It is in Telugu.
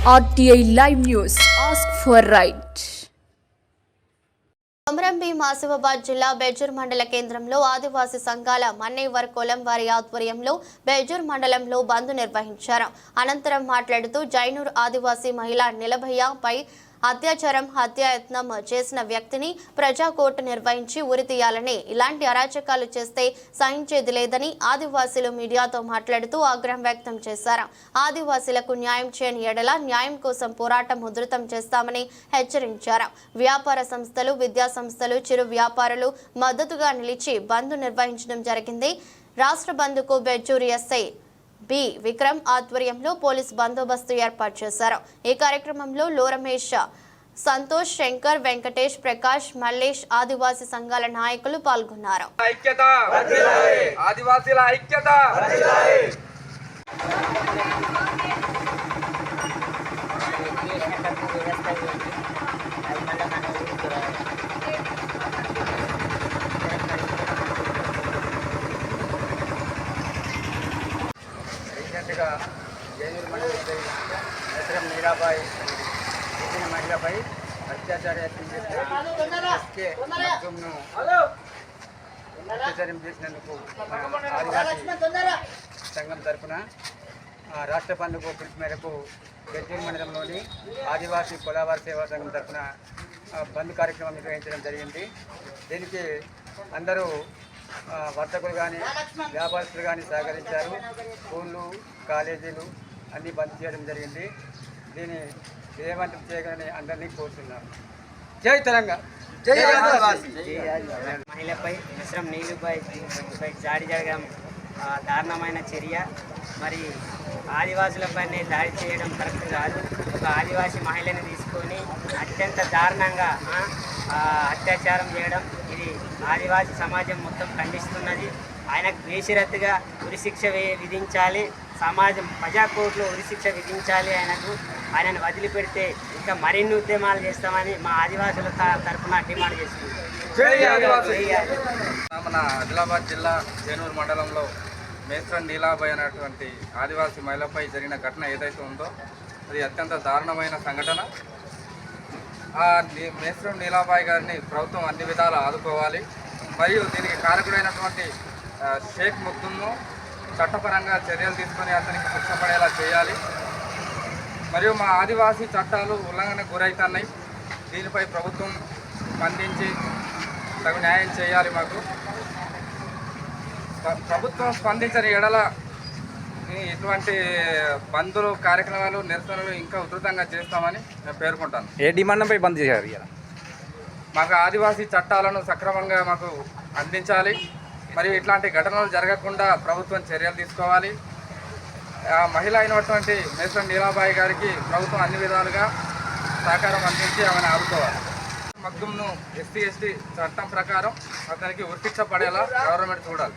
RTI Live News. Ask for right. కొమరంభీ Asifabad జిల్లా బెజ్జూర్ మండల కేంద్రంలో ఆదివాసీ సంఘాల మన్నేవర్ కులం వారి ఆధ్వర్యంలో బెజ్జూర్ మండలంలో బంద్ నిర్వహించారు. అనంతరం మాట్లాడుతూ జైనూర్ ఆదివాసీ మహిళ నిలభయ్యపై అత్యాచారం హత్యాయత్నం చేసిన వ్యక్తిని ప్రజా కోర్టు నిర్వహించి ఉరితీయాలని, ఇలాంటి అరాచకాలు చేస్తే సహించేది లేదని ఆదివాసీలు మీడియాతో మాట్లాడుతూ ఆగ్రహం వ్యక్తం చేశారు. ఆదివాసీలకు న్యాయం చేయని ఎడల న్యాయం కోసం పోరాటం ఉధృతం చేస్తామని హెచ్చరించారు. వ్యాపార సంస్థలు, విద్యా సంస్థలు, చిరు వ్యాపారులు మద్దతుగా నిలిచి బంద్ నిర్వహించడం జరిగింది. రాష్ట్ర బంద్కు బెజ్జూర్ ఎస్ఐ బి విక్రమ్ ఆధ్వర్యంలో పోలీస్ బందోబస్తు ఏర్పాటు చేశారు. ఈ కార్యక్రమంలో లోరమేష్, సంతోష్, శంకర్, వెంకటేష్, ప్రకాష్, మల్లేష్ ఆదివాసీ సంఘాల నాయకులు పాల్గొన్నారు. జైనూర్ మండలి మీరాబాయి గిరిజన మహిళపై అత్యాచార యత్నం అత్యాచారం చేసినందుకు ఆదివాసీ సంఘం తరఫున రాష్ట్ర బంధుకు పిలుపు మేరకు బెజ్జూర్ మండలంలోని ఆదివాసీ కులవారి సేవా సంఘం తరఫున బంద్ కార్యక్రమం నిర్వహించడం జరిగింది. దీనికి అందరూ వర్తకులు కానీ వ్యాపారస్తులు కానీ సహకరించారు. స్కూళ్ళు, కాలేజీలు అన్నీ బంద్ చేయడం జరిగింది. దీన్ని విజయవంతం చేయగానే అందరినీ కోరుతున్నాను. జై తెలంగాణ. జై ఆదివాసీ. మహిళపై మిశ్రం నీలుపై దాడి జరగడం దారుణమైన చర్య. మరి ఆదివాసులపైనే దాడి చేయడం కరెక్ట్ కాదు. ఒక ఆదివాసీ మహిళని తీసుకొని అత్యంత దారుణంగా అత్యాచారం చేయడం, ఇది ఆదివాసీ సమాజం మొత్తం ఖండిస్తున్నది. ఆయనకు బేషరతుగా ఉరిశిక్ష విధించాలి. సమాజం ప్రజాకోర్టులో ఉరిశిక్ష విధించాలి. ఆయనను వదిలిపెడితే ఇంకా మరిన్ని ఉద్యమాలు చేస్తామని మా ఆదివాసుల తరఫున డిమాండ్ చేస్తుంది. మన ఆదిలాబాద్ జిల్లా జైనూర్ మండలంలో మేస్రం నీలాబాయి అనేటువంటి ఆదివాసీ మహిళపై జరిగిన ఘటన ఏదైతే ఉందో అది అత్యంత దారుణమైన సంఘటన. ఆ మేస్రం నీలాబాయి గారిని ప్రభుత్వం అన్ని విధాలు ఆదుకోవాలి. మరియు దీనికి కారకుడైనటువంటి షేక్ ముగ్దును చట్టపరంగా చర్యలు తీసుకొని అతనికి శిక్ష పడేలా చేయాలి. మరియు మా ఆదివాసీ చట్టాలు ఉల్లంఘనకు గురవుతున్నాయి. దీనిపై ప్రభుత్వం స్పందించి తగు న్యాయం చేయాలి. మాకు ప్రభుత్వం స్పందించని ఎడల ఇటువంటి బంధులు, కార్యక్రమాలు, నిరసనలు ఇంకా ఉధృతంగా చేస్తామని నేను పేర్కొంటాను. ఏ డిమాండ్పై బంద్ చేశారు? మాకు ఆదివాసీ చట్టాలను సక్రమంగా మాకు అందించాలి. మరియు ఇట్లాంటి ఘటనలు జరగకుండా ప్రభుత్వం చర్యలు తీసుకోవాలి. మహిళ అయినటువంటి మేస్రం నీలాబాయి గారికి ప్రభుత్వం అన్ని విధాలుగా సహకారం అందించి ఆమెను ఆదుకోవాలి. మగ్దుమ్ను ఎస్సీ చట్టం ప్రకారం అతనికి ఉరిశిక్ష పడేలా గవర్నమెంట్ చూడాలి.